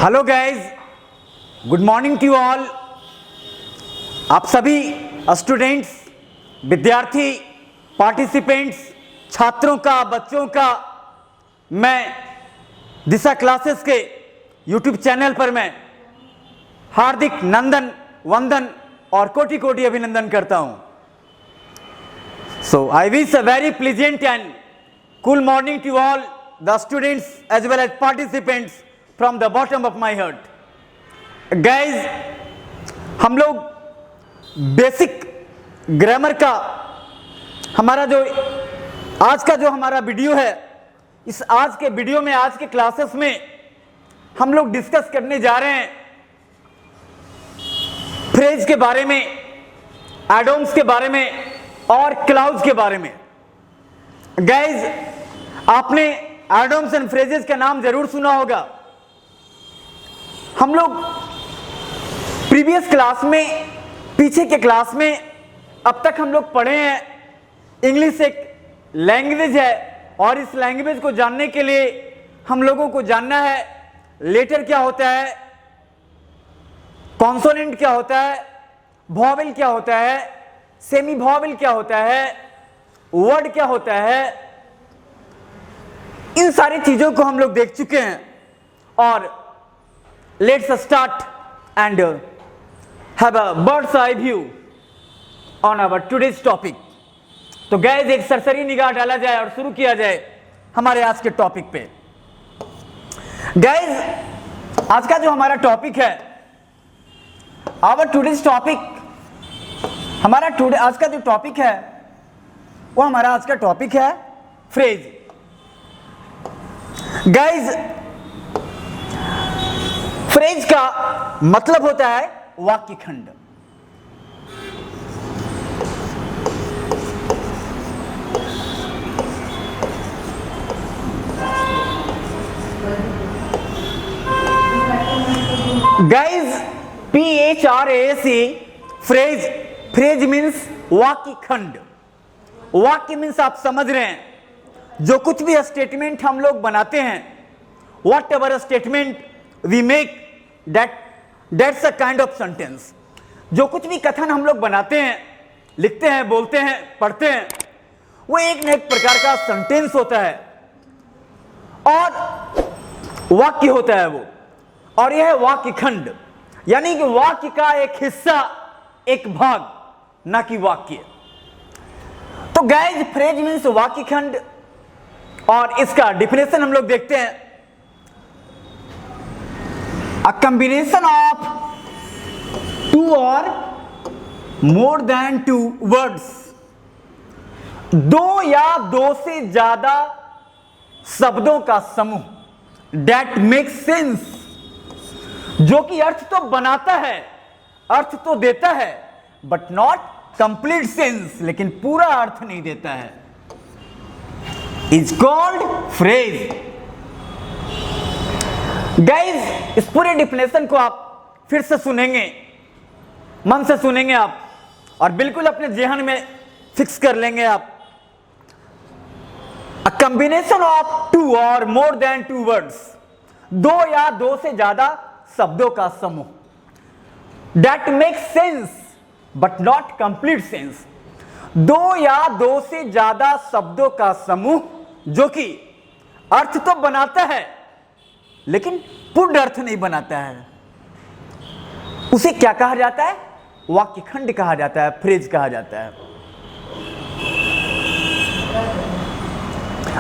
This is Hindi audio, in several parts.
Hello guys, good morning to all. आप सभी स्टूडेंट्स, विद्यार्थी, पार्टिसिपेंट्स, छात्रों का, बच्चों का मैं दिशा क्लासेस के यूट्यूब चैनल पर मैं हार्दिक नंदन, वंदन और कोटि कोटि अभिनंदन करता हूं। So I wish a very pleasant and cool morning to all the students as well as participants from the bottom of my heart. Guys, हम लोग बेसिक ग्रामर का हमारा जो आज का जो हमारा वीडियो है, इस आज के वीडियो में, आज के क्लासेस में हम लोग डिस्कस करने जा रहे हैं फ्रेज के बारे में, एडोम्स के बारे में और क्लाउड्स के बारे में। गाइज, आपने एडोम्स एंड फ्रेजेस का नाम जरूर सुना होगा। हम लोग प्रीवियस क्लास में, पीछे के क्लास में अब तक हम लोग पढ़े हैं इंग्लिश एक लैंग्वेज है और इस लैंग्वेज को जानने के लिए हम लोगों को जानना है लेटर क्या होता है, कॉन्सोनेंट क्या होता है, वॉवेल क्या होता है, सेमी वॉवेल क्या होता है, वर्ड क्या होता है। इन सारी चीजों को हम लोग देख चुके हैं और let's start and have a bird's eye view on our today's topic. तो गैस एक सरसरी निगाह डाला जाए और शुरू किया जाए हमारे आज के टॉपिक पे। गैस, आज का जो हमारा टॉपिक है, our today's topic, हमारा आज का जो टॉपिक है वो हमारा आज का टॉपिक है फ्रेज। गैस, फ्रेज का मतलब होता है वाक्य खंड। Guys, PHRASE, phrase, phrase means वाक्य खंड। वाक्य मीन्स आप समझ रहे हैं, जो कुछ भी स्टेटमेंट हम लोग बनाते हैं, whatever statement we make, that's a kind of sentence। जो कुछ भी कथन हम लोग बनाते हैं, लिखते हैं, बोलते हैं, पढ़ते हैं, वो एक न एक प्रकार का सेंटेंस होता है और वाक्य होता है वो, और यह है वाक्य खंड, यानी कि वाक्य का एक हिस्सा, एक भाग, ना कि वाक्य। तो गाइज, फ्रेज मीन्स वाक्य खंड और इसका डिफिनेशन हम लोग देखते हैं। A combination of two or more than two words, दो या दो से ज्यादा शब्दों का समूह, that makes sense, जो कि अर्थ तो बनाता है, अर्थ तो देता है, but not complete sense, लेकिन पूरा अर्थ नहीं देता है, is called phrase। गाइज, इस पूरे डिफिनेशन को आप फिर से सुनेंगे, मन से सुनेंगे आप और बिल्कुल अपने जेहन में फिक्स कर लेंगे आप। अ कॉम्बिनेशन ऑफ टू और मोर देन टू वर्ड्स, दो या दो से ज्यादा शब्दों का समूह, that makes sense but not complete sense, दो या दो से ज्यादा शब्दों का समूह जो कि अर्थ तो बनाता है लेकिन पूर्ण अर्थ नहीं बनाता है, उसे क्या कहा जाता है? वाक्य खंड कहा जाता है, फ्रेज कहा जाता है।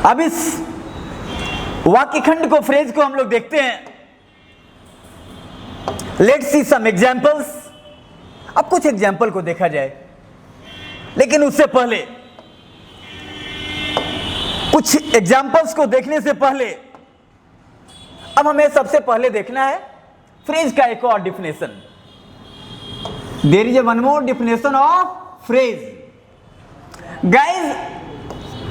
अब इस वाक्य खंड को, फ्रेज को हम लोग देखते हैं। Let's see some examples. अब कुछ एग्जांपल को देखा जाए, लेकिन उससे पहले, कुछ एग्जांपल्स को देखने से पहले अब हमें सबसे पहले देखना है फ्रेज का एक और definition. There is one more definition of phrase. Guys,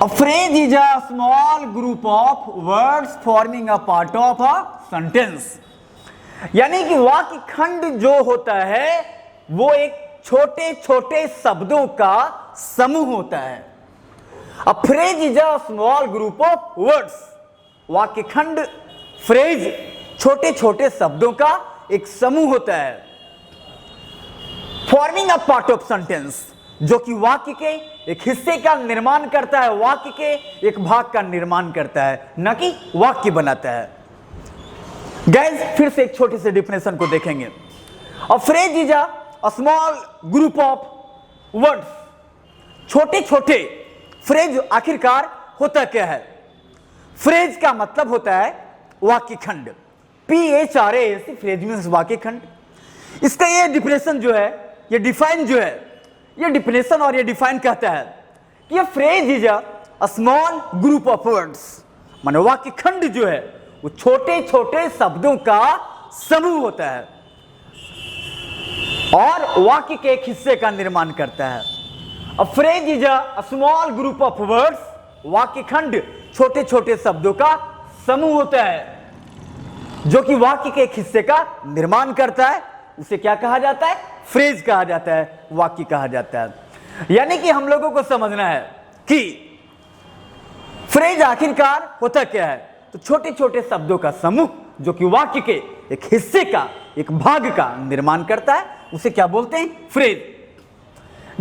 a phrase is a small group of words forming a part of a sentence, यानी कि वाक्य खंड जो होता है वो एक छोटे छोटे शब्दों का समूह होता है। अ phrase is a small group of words, वाक्य खंड, फ्रेज छोटे छोटे शब्दों का एक समूह होता है। Forming a part of sentence, जो कि वाक्य के एक हिस्से का निर्माण करता है, वाक्य के एक भाग का निर्माण करता है, न कि वाक्य बनाता है। गाइस, फिर से एक छोटे से डिफिनेशन को देखेंगे। अ phrase is a small group of words. छोटे छोटे फ्रेज आखिरकार होता क्या है? फ्रेज का मतलब होता है वाक्य खंड। PHRAS, फ्रेज मीन्स वाक्य खंड। इसका ये डिफिनेशन जो है, ये डिफाइन जो है, ये डिफिनेशन और ये डिफाइन कहता है कि ये phrase is a small group of words, माने वाक्य खंड जो है वो छोटे छोटे शब्दों का समूह होता है और वाक्य के एक हिस्से का निर्माण करता है। अ phrase is a small group of words, वाक्य खंड छोटे छोटे शब्दों का समूह होता है जो कि वाक्य के एक हिस्से का निर्माण करता है। उसे क्या कहा जाता है? फ्रेज कहा जाता है, वाक्य कहा जाता है। यानी कि हम लोगों को समझना है कि फ्रेज आखिरकार होता क्या है? तो छोटे छोटे शब्दों का समूह जो कि वाक्य के एक हिस्से का, एक भाग का निर्माण करता है, उसे क्या बोलते हैं? फ्रेज।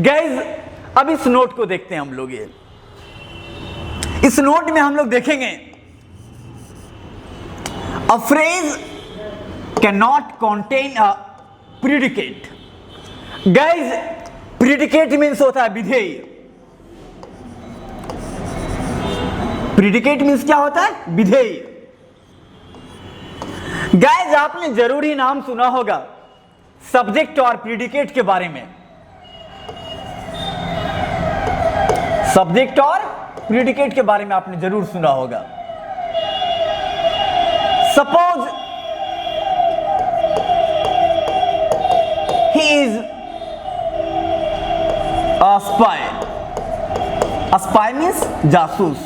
गाइस, अब इस नोट को देखते हैं हम लोग। ये इस नोट में हम लोग देखेंगे अ phrase cannot contain a predicate. Guys, predicate means होता है विधेय। प्रीडिकेट मीन्स क्या होता है? विधेय। गाइस, आपने जरूर ही नाम सुना होगा सब्जेक्ट और प्रीडिकेट के बारे में। सब्जेक्ट और प्रीडिकेट के बारे में आपने जरूर सुना होगा। Suppose he is a spy. A spy means जासूस।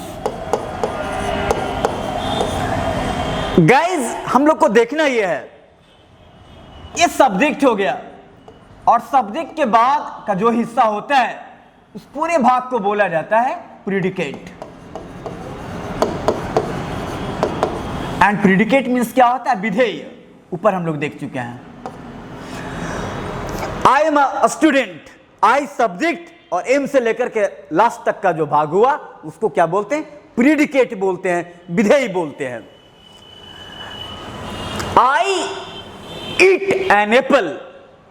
गाइज, हम लोग को देखना यह है, ये सब्जेक्ट हो गया और सब्जेक्ट के बाद का जो हिस्सा होता है उस पूरे भाग को बोला जाता है प्रीडिकेट। एंड प्रीडिकेट मीन्स क्या होता है? विधेय। ऊपर हम लोग देख चुके हैं। I am a student, I subject और एम से लेकर के लास्ट तक का जो भाग हुआ उसको क्या बोलते हैं? प्रीडिकेट बोलते हैं, विधेय बोलते हैं। I eat an apple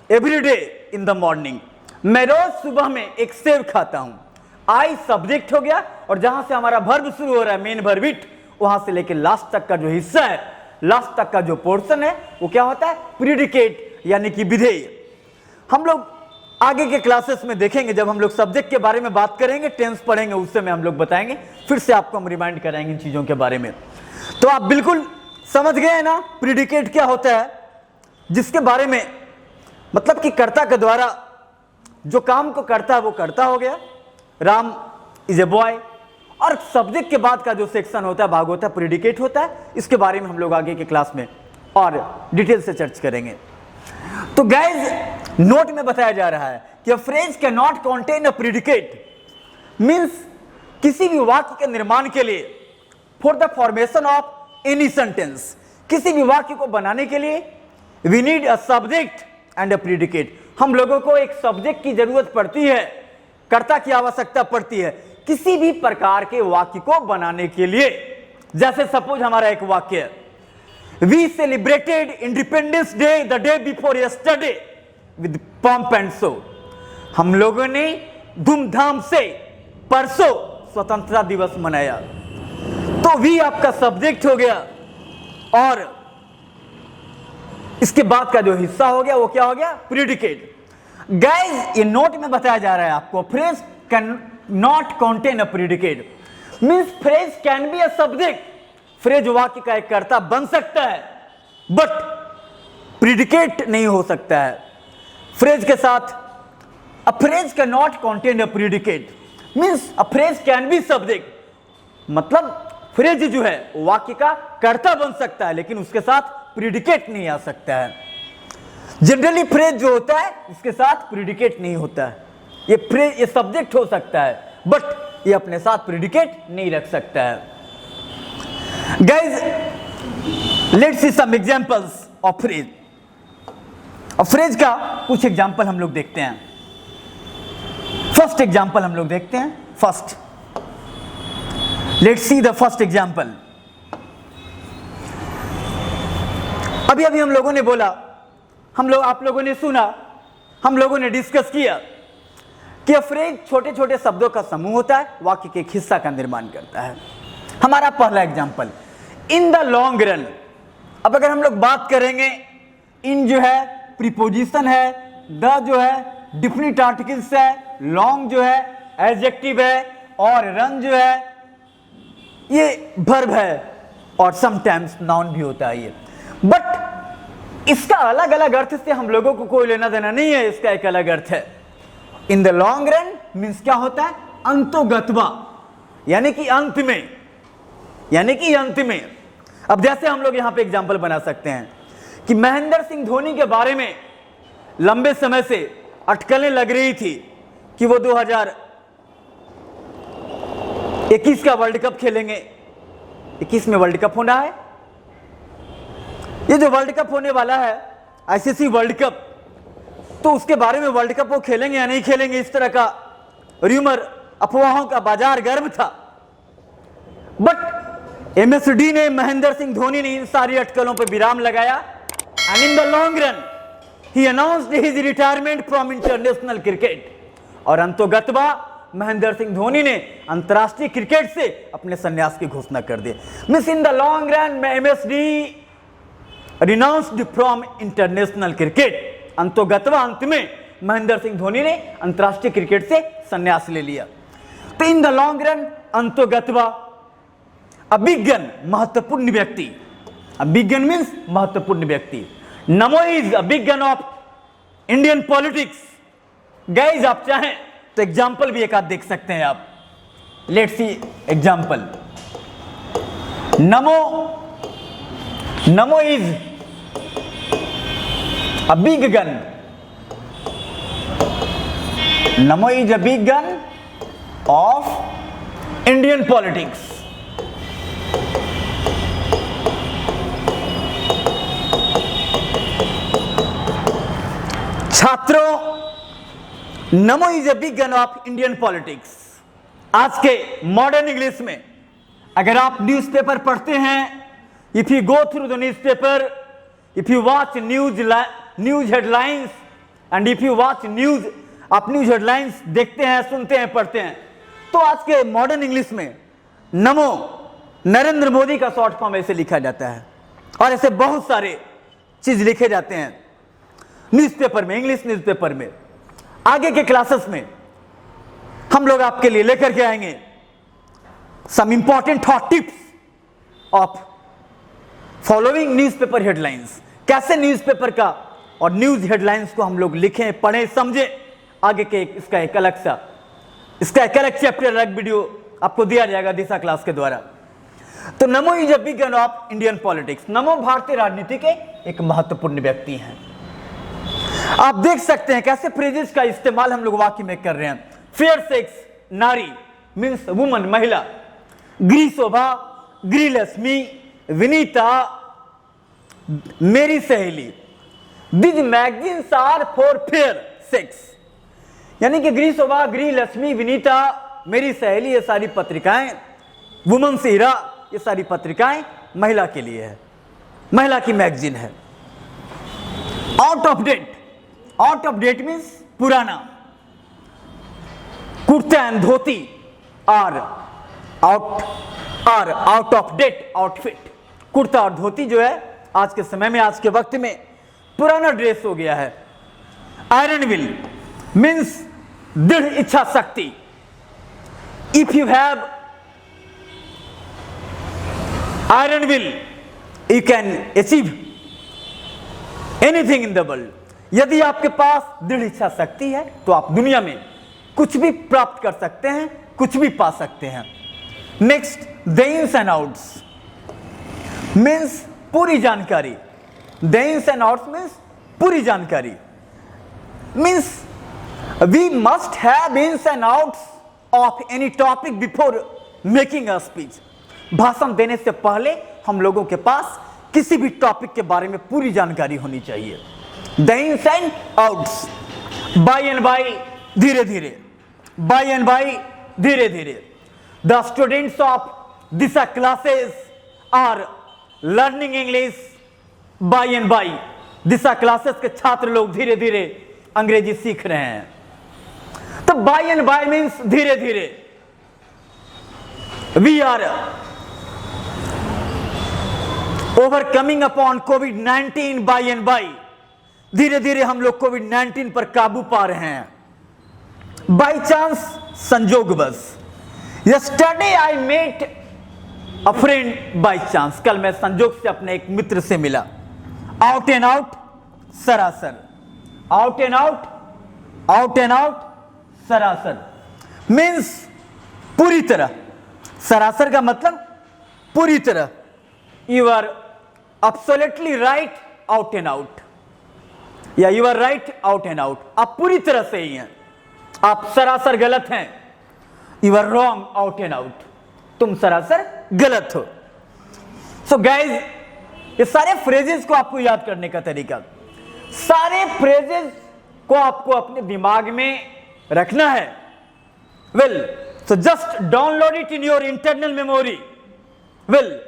every day in the morning. मैं रोज सुबह में एक सेब खाता हूं। आई सब्जेक्ट हो गया और जहां से हमारा वर्ब शुरू हो रहा है, मेन वर्ब इट, वहां से लेकर लास्ट तक का जो हिस्सा है, लास्ट तक का जो पोर्शन है, वो क्या होता है? प्रीडिकेट, यानी कि विधेय। हम लोग आगे के क्लासेस में देखेंगे, जब हम लोग सब्जेक्ट के बारे में बात करेंगे, टेंस पढ़ेंगे, उस समय हम लोग बताएंगे, फिर से आपको हम रिमाइंड कराएंगे इन चीजों के बारे में। तो आप बिल्कुल समझ गए ना प्रीडिकेट क्या होता है, जिसके बारे में मतलब कि कर्ता के द्वारा जो काम को करता है वो करता हो गया, राम इज ए बॉय। और सब्जेक्ट के बाद का जो सेक्शन होता है, भाग होता है, प्रीडिकेट होता है। इसके बारे में हम लोग आगे के क्लास में और डिटेल से चर्चा करेंगे। तो गाइज, नोट में बताया जा रहा है कि a phrase cannot contain a predicate means किसी भी वाक्य के निर्माण के लिए, for the formation of any sentence, किसी भी वाक्य को बनाने के लिए we need a subject and a predicate. हम लोगों को एक सब्जेक्ट की जरूरत पड़ती है, कर्ता की आवश्यकता पड़ती है किसी भी प्रकार के वाक्य को बनाने के लिए। जैसे सपोज हमारा एक वाक्य है, we celebrated Independence Day the day before yesterday with pomp and show. हम लोगों ने धूमधाम से परसों स्वतंत्रता दिवस मनाया। तो वी आपका सब्जेक्ट हो गया और इसके बाद का जो हिस्सा हो गया वो क्या हो गया? प्रीडिकेट। गाइस, ये नोट में बताया जा रहा है आपको, phrase cannot contain a predicate means phrase can be a subject. Phrase वाक्य का एक कर्ता बन सकता है बट प्रीडिकेट नहीं हो सकता है। फ्रेज के साथ अ phrase cannot contain a predicate means a phrase can be subject, मतलब फ्रेज जो है वाक्य का कर्ता बन सकता है लेकिन उसके साथ प्रीडिकेट नहीं आ सकता है। जनरली फ्रेज जो होता है उसके साथ प्रीडिकेट नहीं होता है। ये सब्जेक्ट हो सकता है बट ये अपने साथ प्रीडिकेट नहीं रख सकता है। Guys, let's see some examples of phrase. अब फ्रेज का कुछ एग्जांपल हम लोग देखते हैं। फर्स्ट एग्जांपल हम लोग देखते हैं। First, let's see the first example. अभी अभी हम लोगों ने बोला, आप लोगों ने सुना, हम लोगों ने डिस्कस किया कि फ्रेज छोटे छोटे शब्दों का समूह होता है, वाक्य के एक हिस्सा का निर्माण करता है। हमारा पहला example, in the long run. अब अगर हम लोग बात करेंगे, इन जो है प्रीपोजिशन है, द जो है डिफिनिट आर्टिकल्स है, लॉन्ग जो है एडजेक्टिव है, और रन जो है ये वर्ब है, और समटाइम्स नाउन भी होता है ये। बट इसका अलग अलग अर्थ से हम लोगों को कोई लेना देना नहीं है। इसका एक अलग अर्थ है। इन द लॉन्ग रन मीन्स क्या होता है? अंतोगत्वा, यानी कि अंत में, यानी कि अंत में। अब जैसे हम लोग यहां पे एग्जांपल बना सकते हैं कि महेंद्र सिंह धोनी के बारे में लंबे समय से अटकलें लग रही थी कि वो 2021 का वर्ल्ड कप खेलेंगे। 21 में वर्ल्ड कप होना है। ये जो वर्ल्ड कप होने वाला है, आईसीसी वर्ल्ड कप, तो उसके बारे में वर्ल्ड कप वो खेलेंगे या नहीं खेलेंगे, इस तरह का र्यूमर, अफवाहों का बाजार गर्म था। बट एमएसडी ने, महेंद्र सिंह धोनी ने इन सारी अटकलों पर विराम लगाया। And in the long run he announced his retirement from international cricket. और अंतोगत्वा महेंद्र सिंह धोनी ने अंतरराष्ट्रीय क्रिकेट से अपने संन्यास की घोषणा कर दी। Means in the long run MSD renounced from international cricket. अंतोगत्वा अंत में महेंद्र सिंह धोनी ने अंतरराष्ट्रीय क्रिकेट से संन्यास ले लिया। तो इन द लॉन्ग रन अंतोगत्वा अभिज्ञान महत्वपूर्ण व्यक्ति। अभिज्ञान मीन्स महत्वपूर्ण व्यक्ति। नमो इज अभिज्ञान ऑफ इंडियन पॉलिटिक्स। गाइज आप चाहें तो एग्जाम्पल भी एक आध देख सकते हैं आप। Let's see example. NaMo is a big gun. Namo is a big gun of Indian politics. छात्रों, नमो is a big gun of Indian politics. आज के मॉडर्न इंग्लिश में अगर आप न्यूज़पेपर पढ़ते हैं, if you go through the newspaper, if you watch news headlines and if you watch news, आप न्यूज हेडलाइंस देखते हैं, सुनते हैं, पढ़ते हैं, तो आज के मॉडर्न इंग्लिश में नमो नरेंद्र मोदी का शॉर्ट फॉर्म ऐसे लिखा जाता है। और ऐसे बहुत सारे चीज लिखे जाते हैं न्यूज़पेपर में, इंग्लिश न्यूज़पेपर में। आगे के क्लासेस में हम लोग आपके लिए लेकर के आएंगे some important hot tips of following newspaper headlines. कैसे न्यूज़पेपर का और न्यूज हेडलाइंस को हम लोग लिखें, पढ़ें, समझें। आगे के इसका एक अलग चैप्टर, अलग वीडियो आपको दिया जाएगा दिशा क्लास के द्वारा। तो नमो is a big gun of Indian politics. नमो भारतीय राजनीति के एक महत्वपूर्ण व्यक्ति हैं। आप देख सकते हैं कैसे फ्रेजेस का इस्तेमाल हम लोग वाक्य में कर रहे हैं। फेयर सेक्स नारी मीन्स वुमन, महिला। Grih Shobha, Grih Lakshmi, Vinita, Meri Saheli. This magazines are for fair sex, यानी कि गृह शोभा, गृह लक्ष्मी, विनीता, मेरी सहेली, ये सारी पत्रिकाएं, वुमन सीरा, ये सारी पत्रिकाएं महिला के लिए है, महिला की मैगजीन है। Out of date, out of date means पुराना। Kurta and dhoti are out of date outfit. Kurta और धोती जो है आज के समय में, आज के वक्त में पुराना ड्रेस हो गया है। आयरन विल मीन्स दृढ़ इच्छा शक्ति। If you have iron will you can achieve anything in the world. यदि आपके पास दृढ़ इच्छा शक्ति है तो आप दुनिया में कुछ भी प्राप्त कर सकते हैं, कुछ भी पा सकते हैं। Next, the ins and outs means पूरी जानकारी। The ins and outs means पूरी जानकारी। Means we must have ins and outs of any topic before making a speech. भाषण देने से पहले हम लोगों के पास किसी भी टॉपिक के बारे में पूरी जानकारी होनी चाहिए। The ins and outs, by and by धीरे धीरे, बाय एंड बाय धीरे धीरे। The students of Disha classes are learning English by and by. Disha classes के छात्र लोग धीरे धीरे अंग्रेजी सीख रहे हैं। तो बाय एंड बाय मीन्स धीरे धीरे। वी आर ओवरकमिंग अपॉन कोविड-19 बाय एंड बाय। धीरे धीरे हम लोग कोविड-19 पर काबू पा रहे हैं। बाय चांस, संजोगवश। Yesterday I met a friend by chance. कल मैं संजोग से अपने एक मित्र से मिला। आउट एंड आउट, सरासर। Out and out, out and out, सरासर मीन्स पूरी तरह। सरासर का मतलब पूरी तरह। You are absolutely right out and out, या you are right out and out. आप पूरी तरह सही हैं, आप सरासर गलत हैं। You are wrong out and out, तुम सरासर गलत हो। सो गाइज, ये सारे फ्रेजेस को आपको याद करने का तरीका, सारे फ्रेजेस को आपको अपने दिमाग में रखना है। Well, so just download it in your internal memory. Well,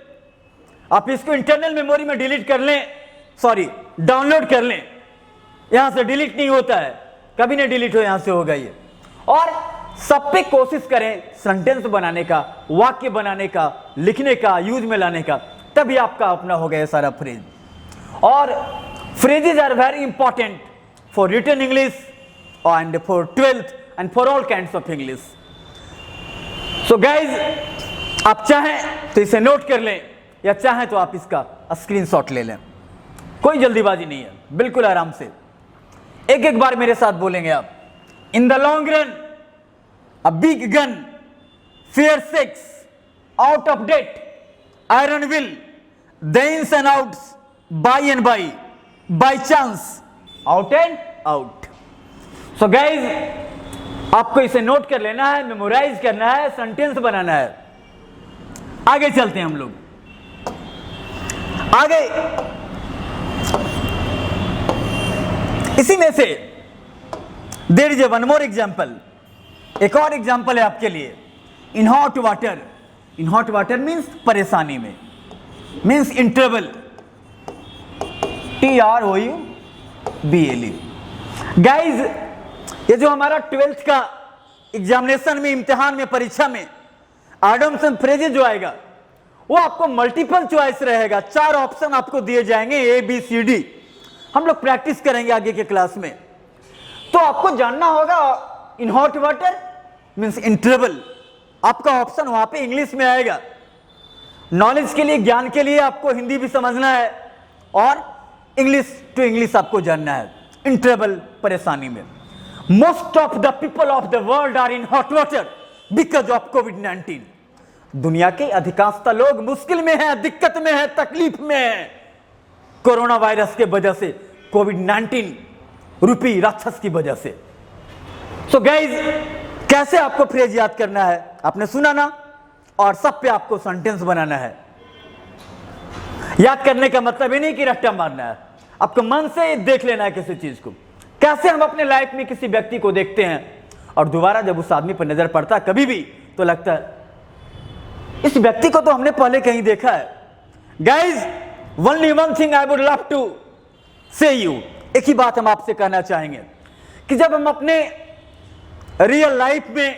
आप इसको इंटरनल मेमोरी में डिलीट कर लें, सॉरी डाउनलोड कर लें। यहां से डिलीट नहीं होता है, कभी नहीं डिलीट हो, यहां से होगा ये। और सब पे कोशिश करें सेंटेंस बनाने का, वाक्य बनाने का, लिखने का, यूज में लाने का, तभी आपका अपना हो गया सारा फ्रेज। और phrases are very important for written English and for 12th and for all kinds of English. So guys, आप चाहें तो इसे नोट कर लें, या चाहें तो आप इसका स्क्रीनशॉट ले लें। कोई जल्दीबाजी नहीं है, बिल्कुल आराम से एक एक बार मेरे साथ बोलेंगे आप। In the long run a big gun, fair sex, out of date, iron will, the ins and outs, by and by, by chance, out and out. So guys, आपको इसे नोट कर लेना है, मेमोराइज करना है, सेंटेंस बनाना है। आगे चलते हैं हम लोग आगे। इसी में से there is one more example, एक और एग्जाम्पल है आपके लिए। In hot water, in hot water means परेशानी में, means in trouble, TROUBLE। Guys, ये जो हमारा 12th का एग्जामिनेशन में, इम्तिहान में, परीक्षा में एडम्स एंड फ्रेजेस जो आएगा, वो आपको मल्टीपल चॉइस रहेगा। 4 ऑप्शन आपको दिए जाएंगे, ABCD। हम लोग प्रैक्टिस करेंगे आगे के क्लास में। तो आपको जानना होगा इन hot water means in trouble. आपका ऑप्शन वहां पे इंग्लिश में आएगा। नॉलेज के लिए, ज्ञान के लिए आपको हिंदी भी समझना है और इंग्लिश टू इंग्लिश आपको जानना है। इन ट्रबल, परेशानी में। Most of the people of the world are in hot water because of कोविड-19। दुनिया के अधिकांशतः लोग मुश्किल में हैं, दिक्कत में हैं, तकलीफ में हैं, कोरोना वायरस के वजह से, कोविड-19 रूपी राक्षस की वजह से। सो गाइज, कैसे आपको फ्रेज याद करना है आपने सुना ना, और सब पे आपको सेंटेंस बनाना है। याद करने का मतलब ये नहीं कि रट्टा मारना है, आपको मन से देख लेना है किसी चीज को। कैसे हम अपने लाइफ में किसी व्यक्ति को देखते हैं और दोबारा जब उस आदमी पर नजर पड़ता है कभी भी, तो लगता है इस व्यक्ति को तो हमने पहले कहीं देखा है। Guys, only one thing I would love to say you, एक ही बात हम आपसे कहना चाहेंगे कि जब हम अपने रियल लाइफ में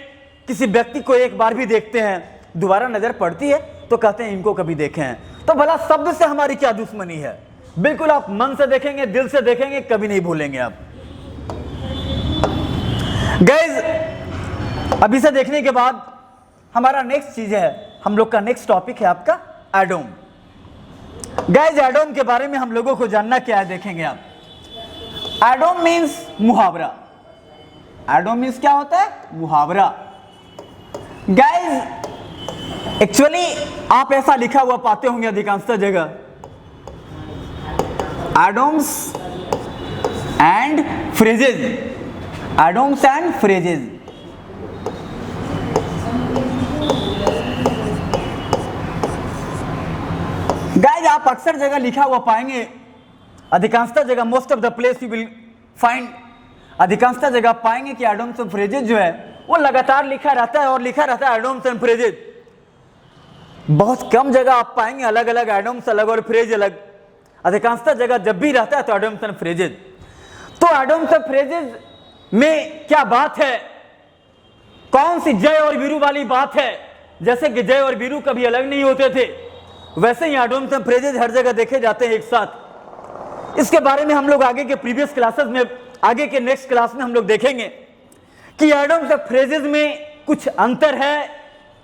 किसी व्यक्ति को एक बार भी देखते हैं, दोबारा नजर पड़ती है तो कहते हैं इनको कभी देखे हैं। तो भला शब्द से हमारी क्या दुश्मनी है? बिल्कुल आप मन से देखेंगे, दिल से देखेंगे, कभी नहीं भूलेंगे आप। गाइज, अभी से देखने के बाद हमारा नेक्स्ट चीज है, हम लोग का नेक्स्ट टॉपिक है आपका एडोम। गाइज, एडोम के बारे में हम लोगों को जानना क्या है, देखेंगे आप। एडोम मीन्स मुहावरा। एडोम मीन्स क्या होता है? मुहावरा। गाइज, एक्चुअली आप ऐसा लिखा हुआ पाते होंगे अधिकांशतः जगह, idioms and phrases, idioms and phrases. Guys, आप अक्सर जगह लिखा हुआ पाएंगे, अधिकांशतः जगह, most of the place you will find, अधिकांशतः जगह पाएंगे कि एडम्स एंड फ्रेजेज जो है वो लगातार लिखा रहता है और लिखा रहता है एडम्स एंड फ्रेजेज। बहुत कम जगह आप पाएंगे अलग अलग एडम्स अलग और फ्रेज अलग, अधिकांशतः जगह जब भी रहता है तो एडम्स एंड फ्रेजेज। तो एडम्स एंड फ्रेजेज में क्या बात है, कौन सी जय और वीरू वाली बात है? जैसे कि जय और वीरू कभी अलग नहीं होते थे, वैसे ही एडम्स एंड फ्रेजेज हर जगह देखे जाते हैं एक साथ। इसके बारे में हम लोग आगे के प्रीवियस क्लासेस में, आगे के नेक्स्ट क्लास में हम लोग देखेंगे कि एडम्स एंड फ्रेजेज में कुछ अंतर है,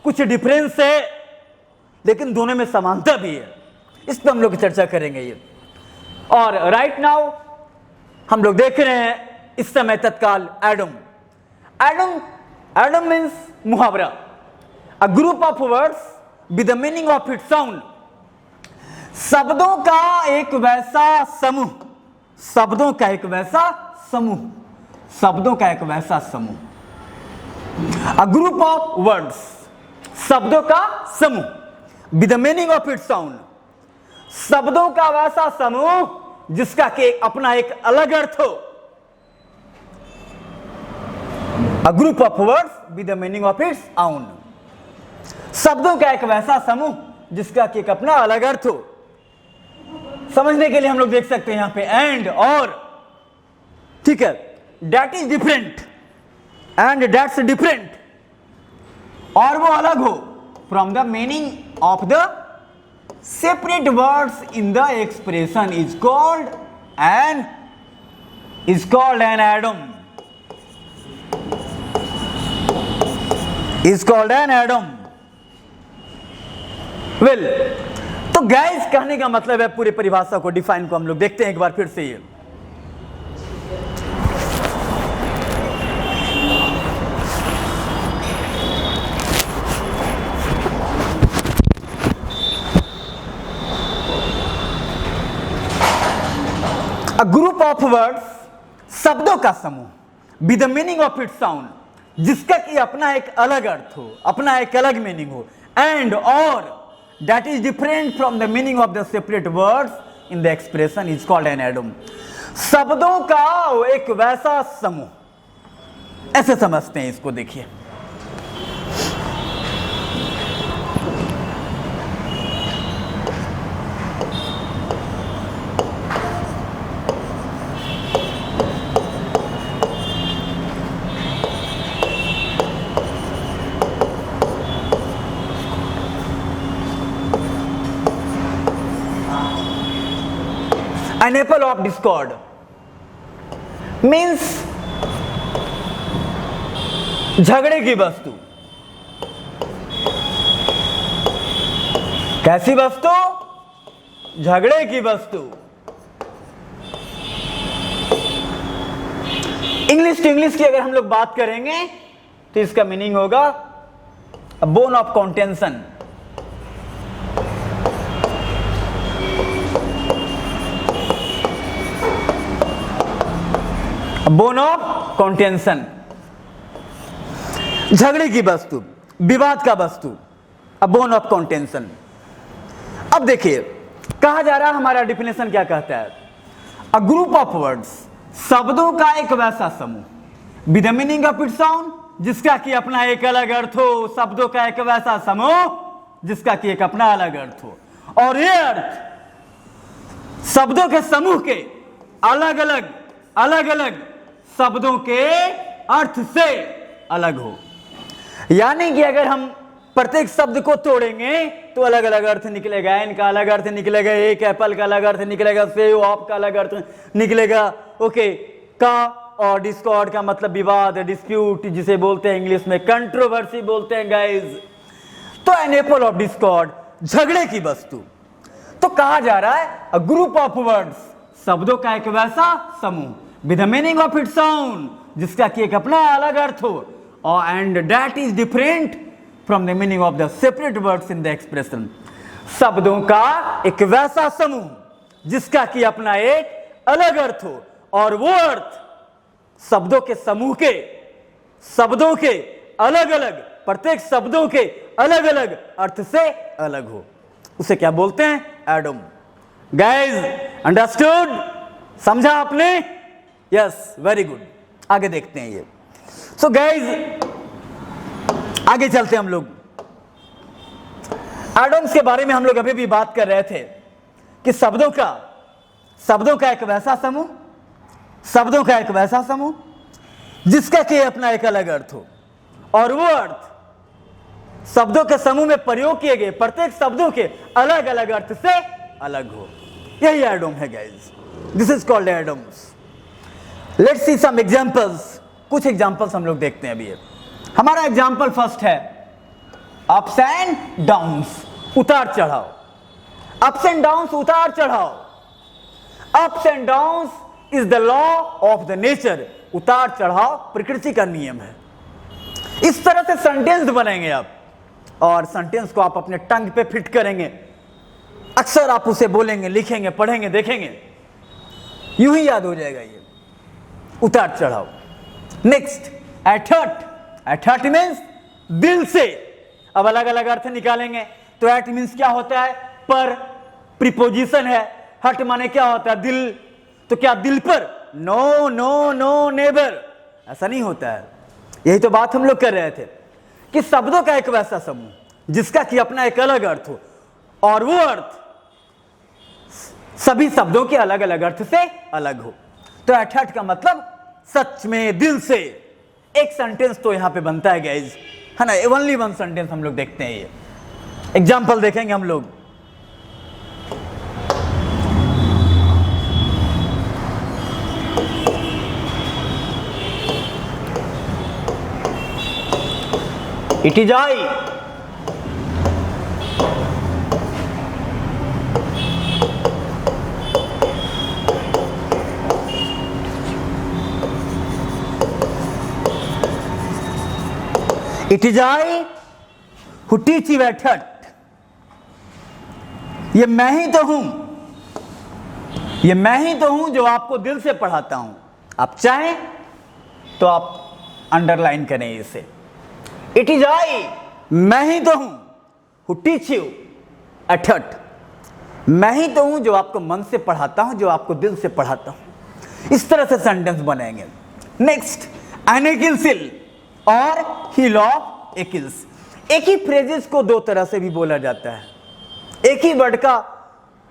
कुछ डिफरेंस है, लेकिन दोनों में समानता भी है। इस पर हम लोग चर्चा करेंगे ये। और राइट नाउ हम लोग देख रहे हैं इस समय तत्काल एडम। एडम मीन्स मुहावरा, अ group of words with the meaning of it sound, शब्दों का एक वैसा समूह, शब्दों का एक वैसा समूह, शब्दों का एक वैसा समूह, अ ग्रुप ऑफ वर्ड्स, शब्दों का समूह with the meaning of it sound, शब्दों का वैसा समूह जिसका कि अपना एक अलग अर्थ हो, अ group of words with the meaning of its own, शब्दों का एक वैसा समूह जिसका कि एक अपना अलग अर्थ हो। समझने के लिए हम लोग देख सकते हैं यहां पे एंड और, ठीक है, that is different and that's different, और वो अलग हो from the meaning of the separate words in the expression is called an Adam, is called an atom। Well, तो गाइस कहने का मतलब है, पूरी परिभाषा को, डिफाइन को हम लोग देखते हैं एक बार फिर से। ये अ ग्रुप ऑफ वर्ड्स, शब्दों का समूह with the meaning of it sound, जिसका कि अपना एक अलग अर्थ हो, अपना एक अलग मीनिंग हो, एंड और that is different from the meaning of the separate words in the expression is called an Adam. शब्दों का एक वैसा समूह, ऐसे समझते हैं इसको। देखिए an apple of discord means झगड़े की वस्तु। कैसी वस्तु? झगड़े की वस्तु। इंग्लिश टू इंग्लिश की अगर हम लोग बात करेंगे तो इसका मीनिंग होगा बोन ऑफ कॉन्टेंशन। बोन ऑफ कॉन्टेंशन, झगड़े की वस्तु, विवाद का वस्तु, बोन ऑफ कॉन्टेंशन। अब देखिए कहा जा रहा है, हमारा डिफिनेशन क्या कहता है? अ ग्रुप ऑफ वर्ड्स, शब्दों का एक वैसा समूह with the meaning of it sound, जिसका कि अपना एक अलग अर्थ हो, शब्दों का एक वैसा समूह जिसका कि एक अपना अलग अर्थ हो, और ये अर्थ शब्दों के समूह के अलग अलग शब्दों के अर्थ से अलग हो। यानी कि अगर हम प्रत्येक शब्द को तोड़ेंगे तो अलग अलग अर्थ निकलेगा। इनका अलग अर्थ निकलेगा, एक एप्पल का अलग अर्थ निकलेगा, सेव ऑफ का अलग अर्थ निकलेगा। ओके, का और डिस्कॉर्ड का मतलब विवाद, डिस्प्यूट, जिसे बोलते हैं इंग्लिश में कंट्रोवर्सी बोलते हैं गाइज। तो एन एप्पल ऑफ डिस्कॉर्ड, झगड़े की वस्तु। तो कहा जा रहा है अ ग्रुप ऑफ वर्ड्स, शब्दों का एक वैसा समूह with the meaning of it sound, जिसका कि एक अपना अलग अर्थ हो, और and that is different from the meaning of the separate words in the expression. शब्दों का एक वैसा समूह जिसका कि अपना एक अलग अर्थ हो, और वो अर्थ शब्दों के समूह के, शब्दों के अलग अलग, प्रत्येक शब्दों के अलग अलग अर्थ से अलग हो। उसे क्या बोलते हैं? एडम। Guys understood? समझा आपने? Yes, very good. आगे देखते हैं ये। सो गाइज आगे चलते हैं हम लोग। एडम्स के बारे में हम लोग अभी भी बात कर रहे थे कि शब्दों का एक वैसा समूह जिसका कि अपना एक अलग अर्थ हो, और वो अर्थ शब्दों के समूह में प्रयोग किए गए प्रत्येक शब्दों के अलग अलग अर्थ से अलग हो। यही एडम है guys. This is called idioms. Let's see some examples. कुछ एग्जांपल्स हम लोग देखते हैं अभी। हमारा एग्जांपल फर्स्ट है अप्स एंड डाउन्स, उतार चढ़ाव। अप्स एंड डाउन्स, उतार चढ़ाव। Ups and downs is the law of the nature. उतार चढ़ाव प्रकृति का नियम है। इस तरह से सेंटेंस बनाएंगे आप, और सेंटेंस को आप अपने टंग पे फिट करेंगे। अक्सर आप उसे बोलेंगे, लिखेंगे, पढ़ेंगे, देखेंगे, यूं ही याद हो जाएगा ये उतार चढ़ाव। नेक्स्ट एट हर्ट मीन्स दिल से। अब अलग अलग अर्थ निकालेंगे तो एट मीन्स क्या होता है? पर, प्रीपोजिशन है। हर्ट माने क्या होता है? दिल। तो क्या दिल पर? नो नो नो नेवर, ऐसा नहीं होता है। यही तो बात हम लोग कर रहे थे कि शब्दों का एक वैसा समूह जिसका कि अपना एक अलग अर्थ हो, और वो अर्थ सभी शब्दों के अलग अलग अर्थ से अलग हो। तो एट हर्ट का मतलब सच में, दिल से। एक सेंटेंस तो यहां पे बनता है गाइज, है ना? ओनली वन सेंटेंस हम लोग देखते हैं। ये एग्जाम्पल देखेंगे हम लोग। It is I. It is I who teach you at heart. ये मैं ही तो हूं, ये मैं ही तो हूं जो आपको दिल से पढ़ाता हूं। आप चाहें तो आप अंडरलाइन करें इसे। इट इज आई, मैं ही तो हूं, who teach you at heart. मैं ही तो हूं जो आपको मन से पढ़ाता हूं, जो आपको दिल से पढ़ाता हूं। इस तरह से सेंटेंस बनाएंगे। नेक्स्ट एनेकिल्सिल और हिल ऑफ एकिल्स। एक ही फ्रेजेस को दो तरह से भी बोला जाता है। एक ही वर्ड का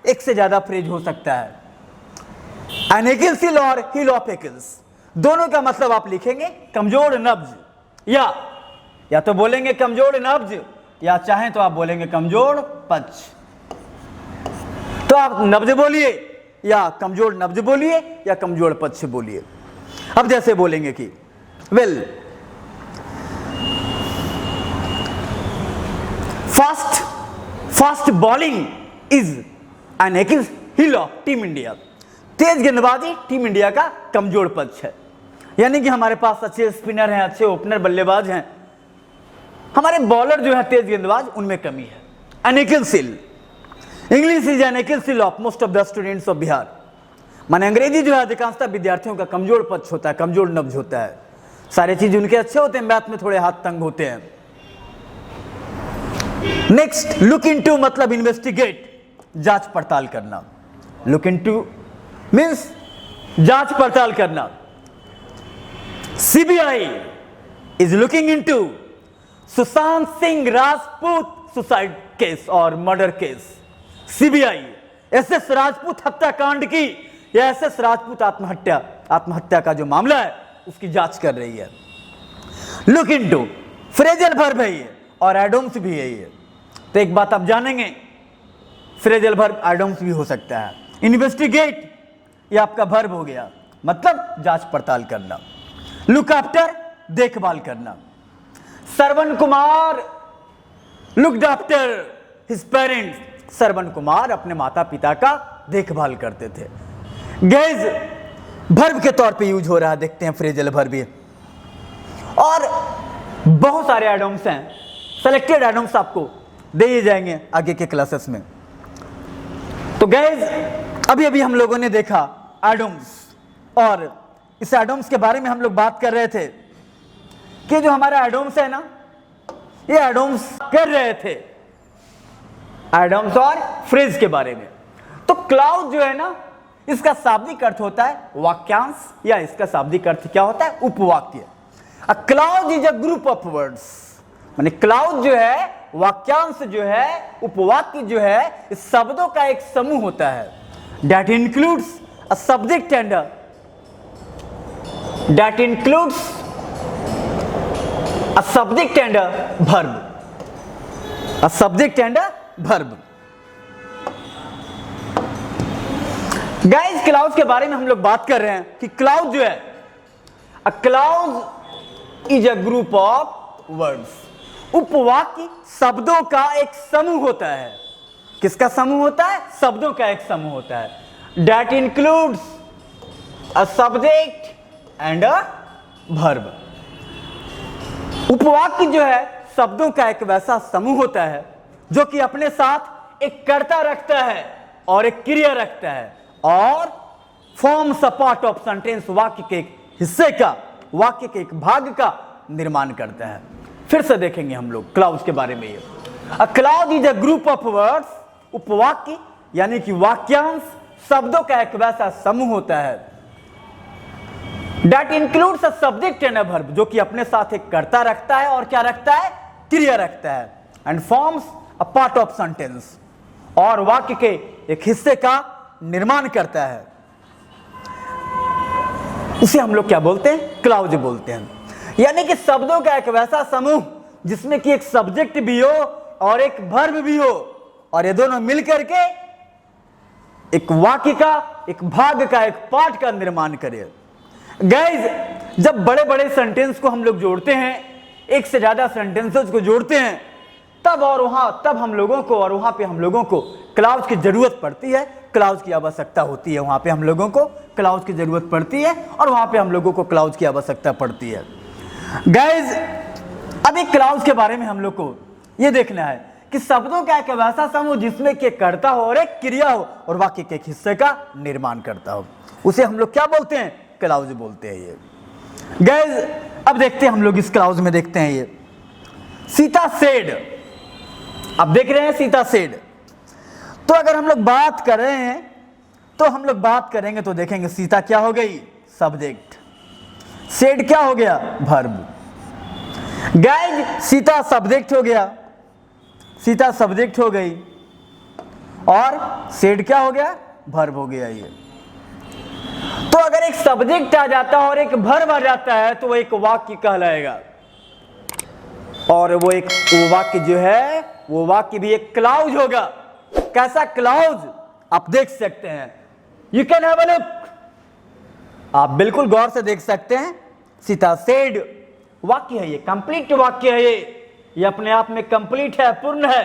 एक से ज्यादा फ्रेज हो सकता है। एनेकिल्सिल और हिल ऑफ एकिल्स, दोनों का मतलब आप लिखेंगे कमजोर नब्ज, या तो बोलेंगे कमजोर नब्ज, या चाहें तो आप बोलेंगे कमजोर पक्ष। तो आप नब्ज बोलिए, या कमजोर नब्ज बोलिए, या कमजोर पक्ष बोलिए। अब जैसे बोलेंगे कि well fast bowling is an Achilles heel of team India. तेज गेंदबाजी टीम इंडिया का कमजोर पक्ष है। यानी कि हमारे पास अच्छे स्पिनर हैं, अच्छे ओपनर बल्लेबाज हैं, हमारे बॉलर जो है तेज गेंदबाज, उनमें कमी है। An Achilles heel, English is an Achilles heel of most of the students of Bihar. माने अंग्रेजी जो है अधिकांशतः विद्यार्थियों का कमजोर पक्ष होता है, कमजोर नब्ज होता है। सारे चीज उनके अच्छे होते हैं, मैथ में थोड़े हाथ तंग होते हैं। नेक्स्ट लुक इनटू मतलब इन्वेस्टिगेट, जांच पड़ताल करना। लुक इनटू मींस जांच पड़ताल करना। CBI is looking into Sushant Singh Rajput suicide case और murder case. CBI SS Rajput हत्याकांड की या एसएस राजपूत आत्महत्या का जो मामला है उसकी जांच कर रही है। लुक इनटू फ्रेजल वर्ब है ये, और एडम्स भी है ये। तो एक बात आप जानेंगे, फ्रेजल वर्ब एडम्स भी हो सकता है। इन्वेस्टिगेट ये आपका वर्ब हो गया, मतलब जांच पड़ताल करना। लुक आफ्टर देखभाल करना। Shravan Kumar looked after his parents. Shravan Kumar अपने माता पिता का देखभाल करते थे। गाइस वर्ब के तौर पे यूज हो रहा है, देखते हैं फ्रेजल वर्ब भी। और बहुत सारे एडम्स हैं, सेलेक्टेड एडम्स आपको दे जाएंगे आगे के क्लासेस में। तो गाइस अभी अभी हम लोगों ने देखा एडम्स, और इस एडम्स के बारे में हम लोग बात कर रहे थे कि जो हमारा एडम्स है ना, ये एडम्स कर रहे थे एडम्स और फ्रेज के बारे में। तो क्लाउज जो है ना, इसका शाब्दिक अर्थ होता है वाक्यांश, या इसका शाब्दिक अर्थ क्या होता है, उपवाक्य। A clause is a group of words, माने क्लाउज जो है, वाक्यांश जो है, उपवाक्य जो है, इस शब्दों का एक समूह होता है। That includes a subject and that includes a subject and verb, a subject and verb. Guys, clause के बारे में हम लोग बात कर रहे हैं कि क्लाउज जो है, a clause is a group of words, उपवाक्य शब्दों का एक समूह होता है। किसका समूह होता है, शब्दों का एक समूह होता है। That includes a subject and a verb. उपवाक्य जो है शब्दों का एक वैसा समूह होता है जो कि अपने साथ एक कर्ता रखता है और एक क्रिया रखता है, और forms a part of sentence, वाक्य के एक हिस्से का, वाक्य के एक भाग का निर्माण करता है। फिर से देखेंगे हम लोग क्लाउज के बारे में। ये a clause is a group of words, उपवाक्य यानी कि वाक्यांश शब्दों का एक वैसा समूह होता है। That includes a subject and a verb, जो कि अपने साथ एक कर्ता रखता है और क्या रखता है, क्रिया रखता है। And forms a part of sentence, और वाक्य के एक हिस्से का निर्माण करता है। उसे हम लोग क्या बोलते हैं, क्लाउज बोलते हैं। यानी कि शब्दों का एक वैसा समूह जिसमें कि एक सब्जेक्ट भी हो और एक वर्ब भी हो, और ये दोनों मिलकर के एक वाक्य का, एक भाग का, एक पार्ट का निर्माण करे। गाइज, जब बड़े बड़े सेंटेंस को हम लोग जोड़ते हैं, एक से ज्यादा सेंटेंसेस को जोड़ते हैं, तब हम लोगों को, और वहां पे हम लोगों को क्लाउज की जरूरत पड़ती है, क्लाउज की आवश्यकता होती है। वहां पे हम लोगों को क्लाउज की जरूरत पड़ती है, और वहां पे हम लोगों को क्लाउज की आवश्यकता पड़ती है। गाइज, अभी क्लाउज के बारे में हम लोग को यह देखना है कि शब्दों का एक वैसा समूह जिसमें कि कर्ता हो और एक क्रिया हो और वाक्य के एक हिस्से का निर्माण करता हो, उसे हम लोग क्या बोलते हैं, क्लाउज बोलते हैं। ये गाइज, अब देखते हैं हम लोग इस क्लाउज में देखते हैं ये सीता सेड। अब देख रहे हैं सीता सेड। तो अगर हम लोग बात कर रहे हैं, तो हम लोग बात करेंगे तो देखेंगे सीता क्या हो गई, सब्जेक्ट, सेड क्या हो गया, वर्ब। गाइज, सीता सब्जेक्ट हो गया, सीता सब्जेक्ट हो गई, और सेड क्या हो गया, वर्ब हो गया। ये तो अगर एक सब्जेक्ट आ जाता है और एक वर्ब आ जाता है तो वो एक वाक्य कहलाएगा, और वो वाक्य जो है, वो वाक्य भी एक क्लाउज होगा। कैसा क्लाउज, आप देख सकते हैं, you can have a look, आप बिल्कुल गौर से देख सकते हैं। सीता सेड वाक्य है, ये कंप्लीट वाक्य है, ये अपने आप में कंप्लीट है, पूर्ण है,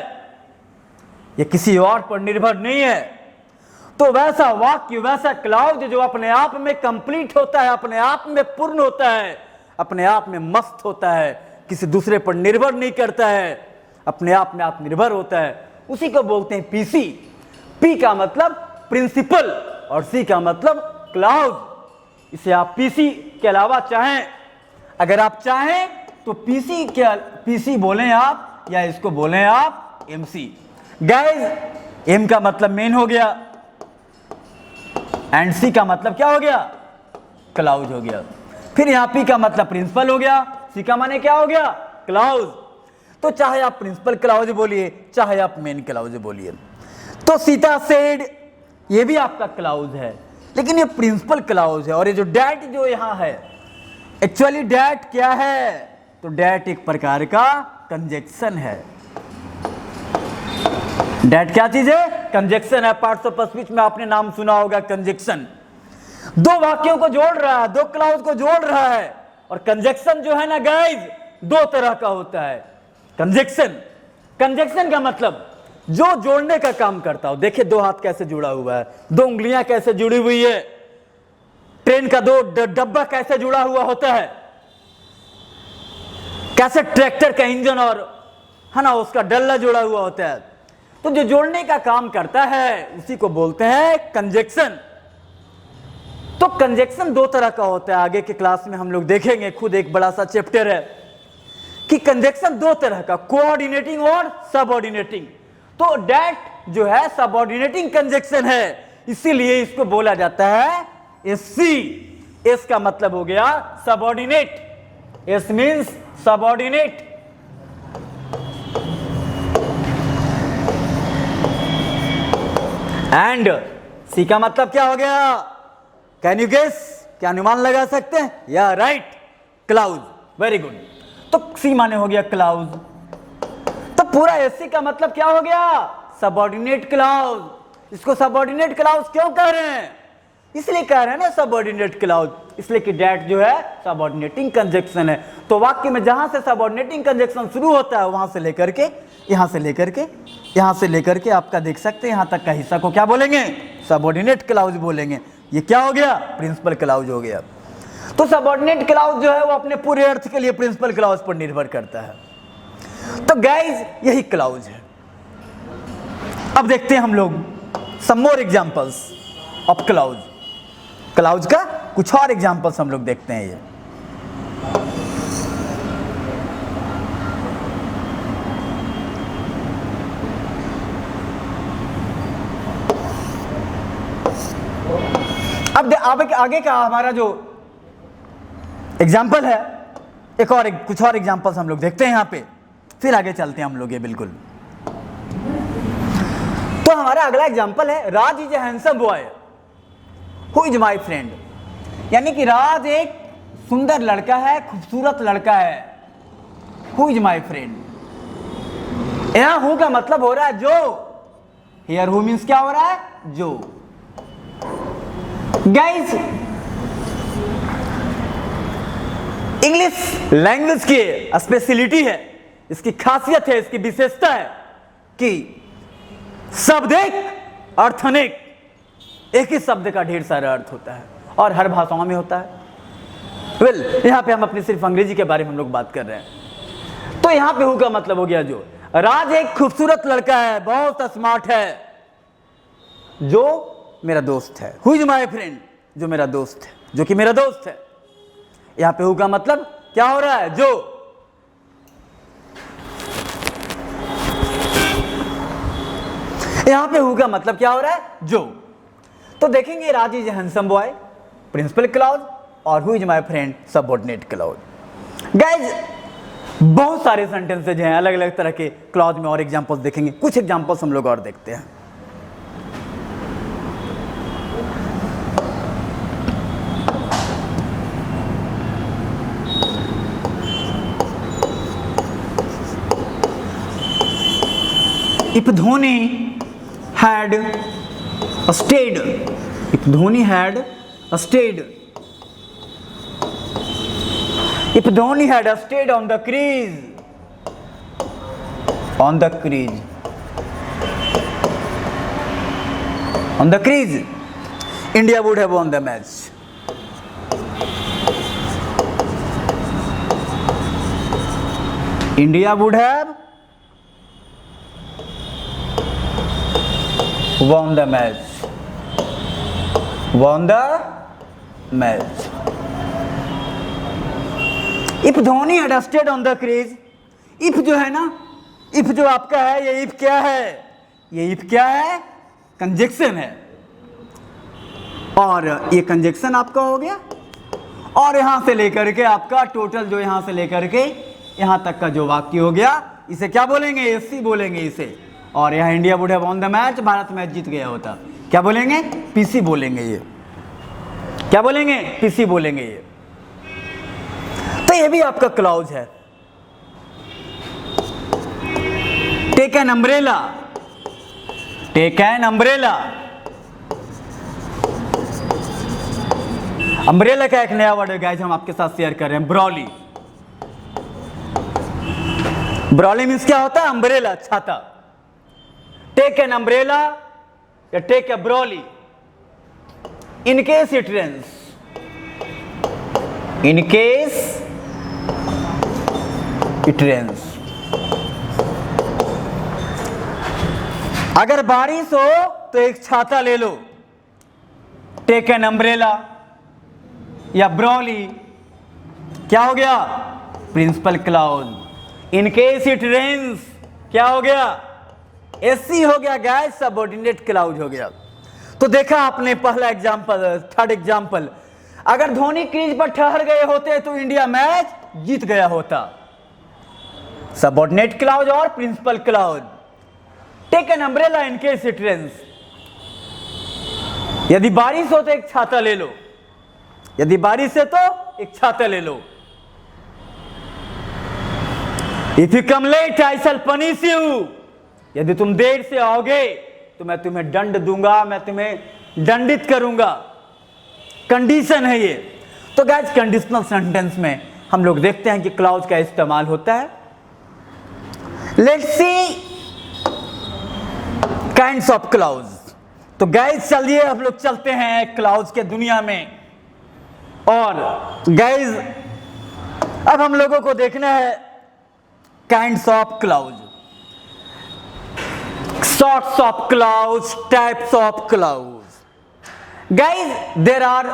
ये किसी और पर निर्भर नहीं है। तो वैसा वाक्य, वैसा क्लाउज जो अपने आप में कंप्लीट होता है, अपने आप में पूर्ण होता है, अपने आप में मस्त होता है, किसी दूसरे पर निर्भर नहीं करता है, अपने आप में आत्मनिर्भर होता है, उसी को बोलते हैं पीसी। पी का मतलब प्रिंसिपल और सी का मतलब क्लाउज। इसे आप पीसी के अलावा चाहें, अगर आप चाहें तो पीसी बोलें आप, या इसको बोलें आप एमसी। गाइज, एम का मतलब मेन हो गया, एंड सी का मतलब क्या हो गया, क्लाउज हो गया। फिर यहां पी का मतलब प्रिंसिपल हो गया, सी का माने क्या हो गया, क्लाउज। तो चाहे आप प्रिंसिपल क्लाउज बोलिए, चाहे आप मेन क्लाउज बोलिए। तो सीता सेड, ये भी आपका क्लाउज है, लेकिन ये प्रिंसिपल क्लाउज है। और ये जो डैट जो यहां है, एक्चुअली डैट क्या है, तो डैट एक प्रकार का कंजक्शन है। डैट क्या चीज है, कंजक्शन है। पार्ट्स ऑफ स्पीच में आपने नाम सुना होगा, कंजक्शन। दो वाक्यों को जोड़ रहा है, दो क्लाउज को जोड़ रहा है। और कंजक्शन जो है ना गाइज, दो तरह का होता है। कंजक्शन का मतलब जो जोड़ने का काम करता हो। देखिए दो हाथ कैसे जुड़ा हुआ है, दो उंगलियां कैसे जुड़ी हुई है, ट्रेन का दो डब्बा कैसे जुड़ा हुआ होता है, कैसे ट्रैक्टर का इंजन और है ना उसका डल्ला जुड़ा हुआ होता है। तो जो जोड़ने का काम करता है उसी को बोलते हैं कंजक्शन। तो कंजक्शन दो तरह का होता है, आगे के क्लास में हम लोग देखेंगे, खुद एक बड़ा सा चैप्टर है कि कंजक्शन दो तरह का, कोऑर्डिनेटिंग और सबऑर्डिनेटिंग। तो डैट जो है सबऑर्डिनेटिंग कंजक्शन है, इसीलिए इसको बोला जाता है एससी। एस का मतलब हो गया subordinate, S means subordinate. And C का मतलब क्या हो गया? Can you guess? क्या अनुमान लगा सकते हैं? या राइट, क्लाउज। Very good. तो सी माने हो गया क्लाउज। तो पूरा एससी का मतलब क्या हो गया? Subordinate clause. इसको सबऑर्डिनेट क्लाउज क्यों कह रहे हैं? इसलिए कह रहे हैं ना सबऑर्डिनेट क्लाउज, इसलिए कि डैट जो है सबऑर्डिनेटिंग कंजक्शन है। तो वाक्य में जहां से सबऑर्डिनेटिंग कंजक्शन शुरू होता है वहां से लेकर के यहां से लेकर के यहां से लेकर के आपका देख सकते हैं यहां तक का हिस्सा को क्या बोलेंगे? सबऑर्डिनेट क्लाउज बोलेंगे। ये क्या हो गया? प्रिंसिपल क्लाउज हो गया। तो सबऑर्डिनेट क्लाउज जो है वो अपने पूरे अर्थ के लिए प्रिंसिपल क्लाउज पर निर्भर करता है। तो गाइज यही क्लाउज है। अब देखते हैं हम लोग some more examples of clause. Clause का कुछ और एग्जांपल्स हम लोग देखते हैं। ये अब आगे का हमारा जो एग्जाम्पल है, कुछ और एग्जाम्पल्स हम लोग देखते हैं यहां पे, फिर आगे चलते हैं हम लोग। ये बिल्कुल। तो हमारा अगला एग्जाम्पल है Raj is a handsome boy who is my friend. यानी कि राज एक सुंदर लड़का है, खूबसूरत लड़का है। Who is my friend. यहां हु का मतलब हो रहा है जो। हियर हु मीन्स क्या हो रहा है? जो। गाइस इंग्लिश लैंग्वेज की स्पेशलिटी है, इसकी खासियत है, इसकी विशेषता है कि शब्द एक अर्थ अनेक। एक ही शब्द का ढेर सारा अर्थ होता है और हर भाषाओं में होता है। यहां पे हम अपनी सिर्फ अंग्रेजी के बारे में हम लोग बात कर रहे हैं। तो यहां पे हु का मतलब हो गया जो। राज एक खूबसूरत लड़का है, बहुत स्मार्ट है, जो मेरा दोस्त है। हु इज माई फ्रेंड, जो मेरा दोस्त है, जो कि मेरा दोस्त है। यहां पे हु का मतलब क्या हो रहा है? जो। यहां पे हु का मतलब क्या हो रहा है? जो। तो देखेंगे Raj is handsome boy principal clause और who is my friend subordinate clause. Guys बहुत सारे सेंटेंसेज हैं अलग अलग तरह के क्लाउज में, और एग्जांपल्स देखेंगे। कुछ एग्जांपल्स हम लोग और देखते हैं। If Dhoni had stayed, if Dhoni had stayed, if Dhoni had stayed on the crease, on the crease, on the crease, India would have won the match. India would have won the match. Won the match. If Dhoni had stayed on the crease, if जो है ना, if जो आपका है, ये if क्या है? ये if क्या है? कंजक्शन है। और ये कंजक्शन आपका हो गया, और यहां से लेकर के आपका टोटल जो यहां से लेकर के यहां तक का जो वाक्य हो गया, इसे क्या बोलेंगे? एससी बोलेंगे इसे। और यहाँ India would have won the match, Bharat match जीत गया होता, क्या बोलेंगे? पीसी बोलेंगे। ये क्या बोलेंगे? पीसी बोलेंगे ये। तो ये भी आपका क्लाउज है। Take an umbrella, take an umbrella. Umbrella का एक नया वर्ड है गाइस, हम आपके साथ शेयर कर रहे हैं, ब्रॉली। ब्रॉली मीन्स क्या होता है? अम्ब्रेला, छाता। टेक एन अम्ब्रेला या take a brolly in case it rains, in case it rains. अगर बारिश हो तो एक छाता ले लो। टेक एन अम्ब्रेला या ब्रॉली क्या हो गया? Principal clause. In case it rains क्या हो गया? एससी हो गया गाइस, सबऑर्डिनेट क्लाउज हो गया। तो देखा आपने पहला एग्जांपल, थर्ड एग्जांपल, अगर धोनी क्रीज पर ठहर गए होते तो इंडिया मैच जीत गया होता। सबऑर्डिनेट क्लाउज और principal clause. Take an umbrella in case it rains. यदि बारिश हो तो एक छाता ले लो, यदि बारिश है तो एक छाता ले लो। If you come late I shall punish you. यदि तुम देर से आओगे तो मैं तुम्हें दंड दूंगा, मैं तुम्हें दंडित करूंगा। कंडीशन है ये। तो गाइस कंडीशनल सेंटेंस में हम लोग देखते हैं कि क्लाउज का इस्तेमाल होता है। Let's see kinds of clause. तो गाइस चलिए हम लोग चलते हैं क्लाउज के दुनिया में। और गाइस अब हम लोगों को देखना है kinds of clause, sorts of clouds, types of clouds. Guys, there are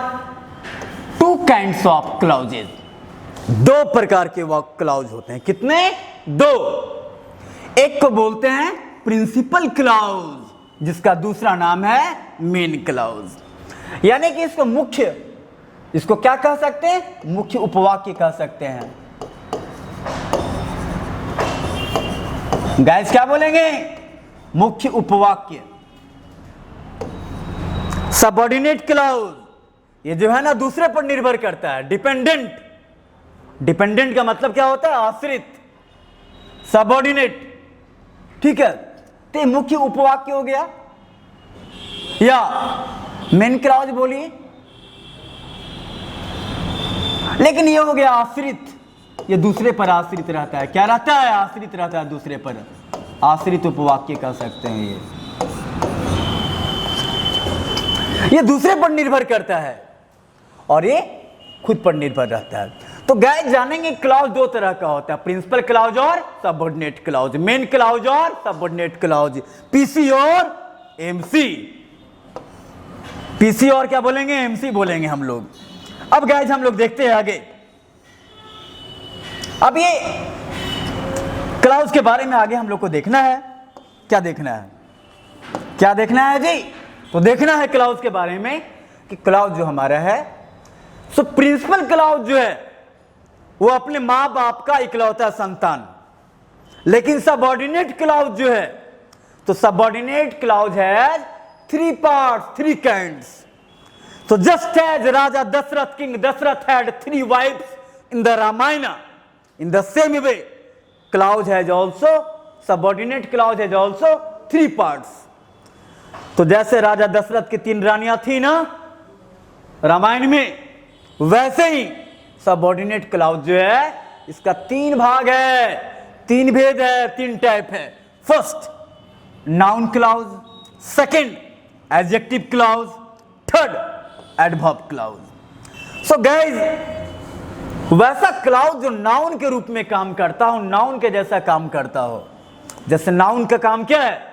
two kinds of clouds. दो प्रकार के वो क्लाउज होते हैं। कितने? दो। एक को बोलते हैं प्रिंसिपल क्लाउज, जिसका दूसरा नाम है मेन क्लाउज। यानी कि इसको मुख्य, इसको क्या कह सकते हैं? मुख्य उपवाक्य कह सकते हैं। गाइस क्या बोलेंगे? मुख्य उपवाक्य। सबऑर्डिनेट क्लाउज, ये जो है ना दूसरे पर निर्भर करता है। डिपेंडेंट, डिपेंडेंट का मतलब क्या होता है? आश्रित। सबऑर्डिनेट, ठीक है, तो मुख्य उपवाक्य हो गया। या मेन क्लाउज बोलिए, लेकिन ये हो गया आश्रित। ये दूसरे पर आश्रित रहता है। क्या रहता है? आश्रित रहता है दूसरे पर। आश्रित उपवाक्य कह सकते हैं। ये दूसरे पर निर्भर करता है और ये खुद पर निर्भर रहता है। तो गाइस जानेंगे क्लाउज दो तरह का होता है, प्रिंसिपल क्लाउज और सबऑर्डिनेट क्लाउज, मेन क्लाउज और सबऑर्डिनेट क्लाउज, पीसी और एमसी। पीसी और क्या बोलेंगे? एमसी बोलेंगे हम लोग। अब गाइस हम लोग देखते हैं आगे। अब ये क्लाउज के बारे में आगे हम लोग को देखना है। क्या देखना है? क्या देखना है जी? तो देखना है क्लाउज के बारे में कि क्लाउज जो हमारा है, सो प्रिंसिपल क्लाउज जो है वो अपने मां बाप का इकलौता संतान। लेकिन सबऑर्डिनेट क्लाउज जो है, तो subordinate clause has three parts, three kinds. So just as Raja Dasrath, King Dasrath had three wives in the Ramayana, in the same way, clause has also, subordinate clause has also three parts. तो जैसे राजा दशरथ की तीन रानियां थी ना रामायण में, वैसे ही सबऑर्डिनेट क्लाउज जो है इसका तीन भाग है, तीन भेद है, तीन टाइप है। First noun clause, second adjective clause, third adverb clause. So guys वैसा क्लाउज जो नाउन के रूप में काम करता हो, नाउन के जैसा काम करता हो। जैसे नाउन का काम क्या है?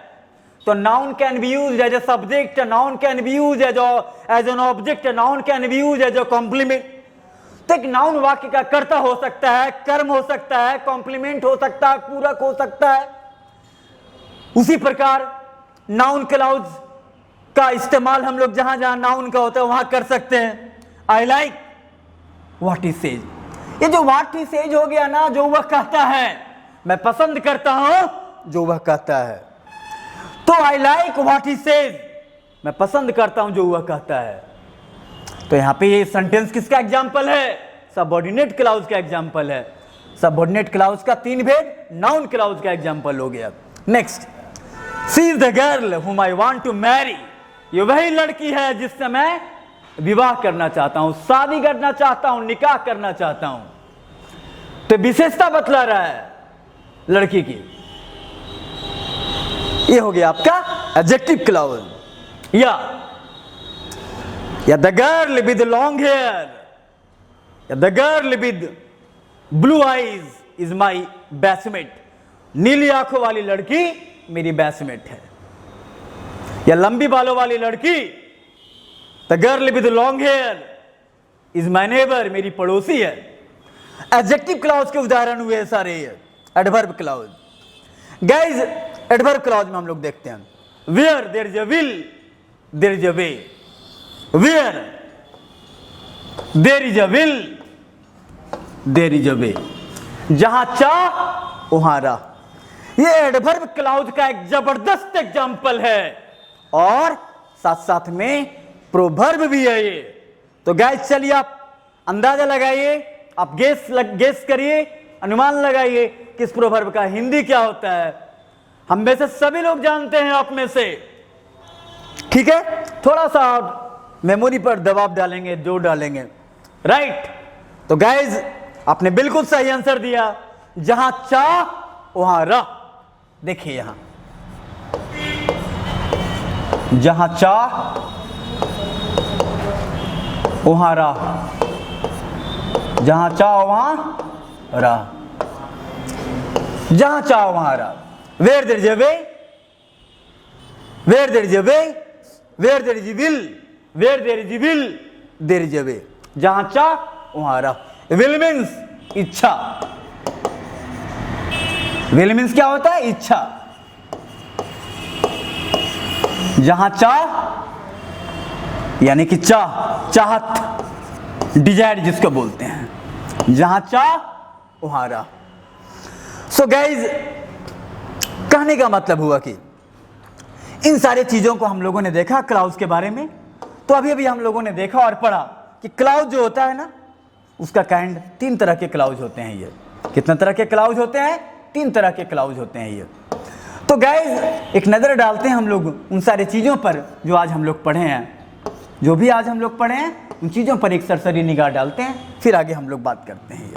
तो noun can be used as a subject, noun can be used as an object, noun can be used as a complement. तो एक नाउन वाक्य का कर्ता हो सकता है, कर्म हो सकता है, कॉम्प्लीमेंट हो सकता है, पूरक हो सकता है। उसी प्रकार नाउन क्लाउज का इस्तेमाल हम लोग जहां जहां नाउन का होता है वहां कर सकते हैं। I like what he says, ये जो व्हाट ही सेज हो गया ना, जो वह कहता है, मैं पसंद करता हूं जो वह कहता है। तो I like what he says, मैं पसंद करता हूं जो वह कहता है। तो यहां पे ये सेंटेंस किसका एग्जाम्पल है? सबऑर्डिनेट क्लाउज का एग्जाम्पल है। सबऑर्डिनेट क्लाउज का तीन भेद नाउन क्लाउज का एग्जाम्पल हो गया। Next, she is the girl हुम आई वांट टू मैरी, ये वही लड़की है जिससे मैं विवाह करना चाहता हूं, शादी करना चाहता हूं, निकाह करना चाहता हूं। तो विशेषता बतला रहा है लड़की की। ये हो गया आपका एडजेक्टिव क्लाउज। या the girl with long hair, या the girl with blue eyes is my batchmate, नीली आंखों वाली लड़की मेरी बैचमेट है। या लंबी बालों वाली लड़की, the girl with long hair is my neighbour, मेरी पड़ोसी है। एडजेक्टिव क्लाउज के उदाहरण हुए सारे। Adverb clause, guys adverb clause में हम लोग देखते हैं, where there is a will there is a way, where there is a will there is a way, जहां चाह वहां राह। ये एडवर्ब क्लॉज का एक जबरदस्त एग्जाम्पल है और साथ साथ में प्रोवर्ब भी है ये। तो गाइस चलिए आप अंदाजा लगाइए, आप गेस करिए, अनुमान लगाइए कि इस प्रोवर्ब का हिंदी क्या होता है। हम में से सभी लोग जानते हैं, आप में से, ठीक है, थोड़ा सा मेमोरी पर दबाव डालेंगे, जोर डालेंगे, राइट। तो गाइस आपने बिल्कुल सही आंसर दिया, जहां चाह वहां राह। देखिए यहां, जहां चाह वहां राह, जहां चाह वहां राह, जहां चाह वहां राह। Where there is a way, where there is a way, where there is will, where there is will there is a way, जहां चाह वहां राह। विल मीन्स इच्छा, विल मीन्स क्या होता है? इच्छा। जहां चाह यानी कि चाह, चाहत, डिजायर जिसको बोलते हैं, जहां चाह वहां राह। सो गाइज, कहने का मतलब हुआ कि इन सारे चीजों को हम लोगों ने देखा क्लाउज के बारे में। तो अभी अभी हम लोगों ने देखा और पढ़ा कि क्लाउज जो होता है ना, उसका काइंड 3 तरह के क्लाउज होते हैं। ये कितने तरह के क्लाउज होते हैं? 3 तरह के क्लाउज होते हैं ये। तो गाइज एक नज़र डालते हैं हम लोग उन सारी चीज़ों पर जो आज हम लोग पढ़े हैं, जो भी आज हम लोग पढ़े हैं उन चीज़ों पर एक सरसरी निगाह डालते हैं, फिर आगे हम लोग बात करते हैं। ये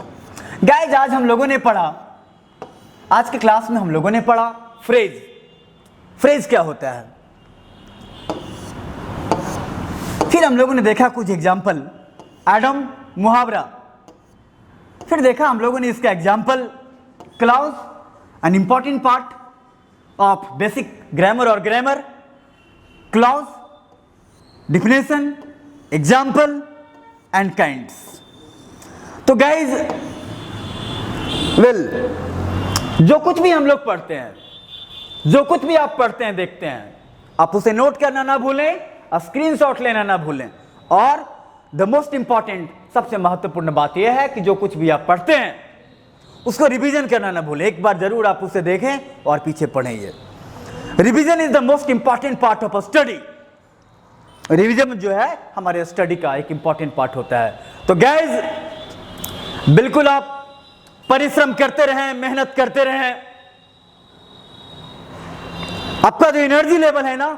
गाइज आज हम लोगों ने पढ़ा, आज के क्लास में हम लोगों ने पढ़ा फ्रेज। फ्रेज क्या होता है? फिर हम लोगों ने देखा कुछ एग्जाम्पल, एडम, मुहावरा। फिर देखा हम लोगों ने इसका example clause, an important part of basic grammar और grammar, clause, definition, example and kinds. तो गाइज वेल, जो कुछ भी हम लोग पढ़ते हैं, जो कुछ भी आप पढ़ते हैं, देखते हैं, आप उसे नोट करना ना भूलें, स्क्रीनशॉट लेना ना भूलें। और द मोस्ट इंपॉर्टेंट, सबसे महत्वपूर्ण बात यह है कि जो कुछ भी आप पढ़ते हैं उसको रिवीजन करना ना भूलें। एक बार जरूर आप उसे देखें और पीछे पढ़ें। ये revision is the most important part of a study. Revision जो है हमारे स्टडी का एक इंपॉर्टेंट पार्ट होता है। तो गाइज बिल्कुल आप परिश्रम करते रहें, मेहनत करते रहें। आपका जो एनर्जी लेवल है ना,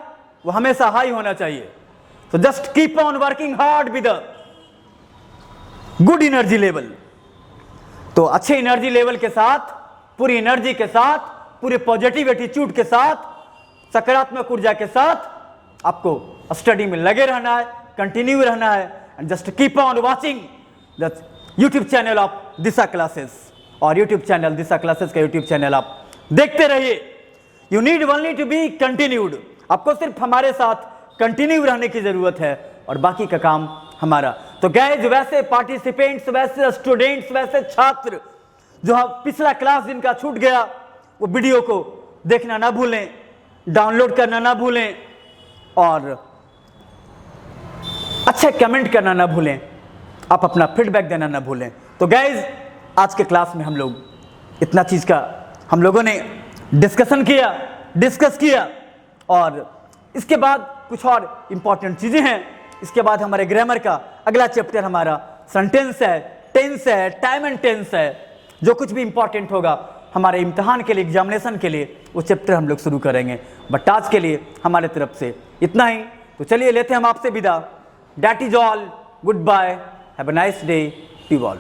वो हमेशा हाई होना चाहिए। तो just keep on working hard with a good energy level. तो अच्छे एनर्जी लेवल के साथ, पूरी एनर्जी के साथ, पूरे पॉजिटिव एटीट्यूड के साथ, सकारात्मक ऊर्जा के साथ आपको स्टडी में लगे रहना है, कंटिन्यू रहना है। And just keep on watching the YouTube channel of Disha classes. और यूट्यूब चैनल दिशा क्लासेस का यूट्यूब चैनल आप देखते रहिए। You need only to be continued. आपको सिर्फ हमारे साथ कंटिन्यू रहने की जरूरत है और बाकी का काम हमारा। तो गाइस वैसे पार्टिसिपेंट्स, वैसे स्टूडेंट्स, वैसे छात्र जो पिछला क्लास जिनका छूट गया, वो वीडियो को देखना ना भूलें, डाउनलोड करना ना भूलें और अच्छे कमेंट करना ना भूलें, आप अपना फीडबैक देना ना भूलें। तो गाइस आज के क्लास में हम लोग इतना चीज का हम लोगों ने डिस्कस किया और इसके बाद कुछ और इंपॉर्टेंट चीजें हैं। इसके बाद हमारे ग्रामर का अगला चैप्टर हमारा सेंटेंस है, टेंस है, टाइम एंड टेंस है। जो कुछ भी इंपॉर्टेंट होगा हमारे इम्तिहान के लिए, एग्जामिनेशन के लिए, वो चैप्टर हम लोग शुरू करेंगे। बट आज के लिए हमारे तरफ से इतना ही। तो चलिए लेते हैं हम आपसे विदा। That is all, good bye, have a nice day to all.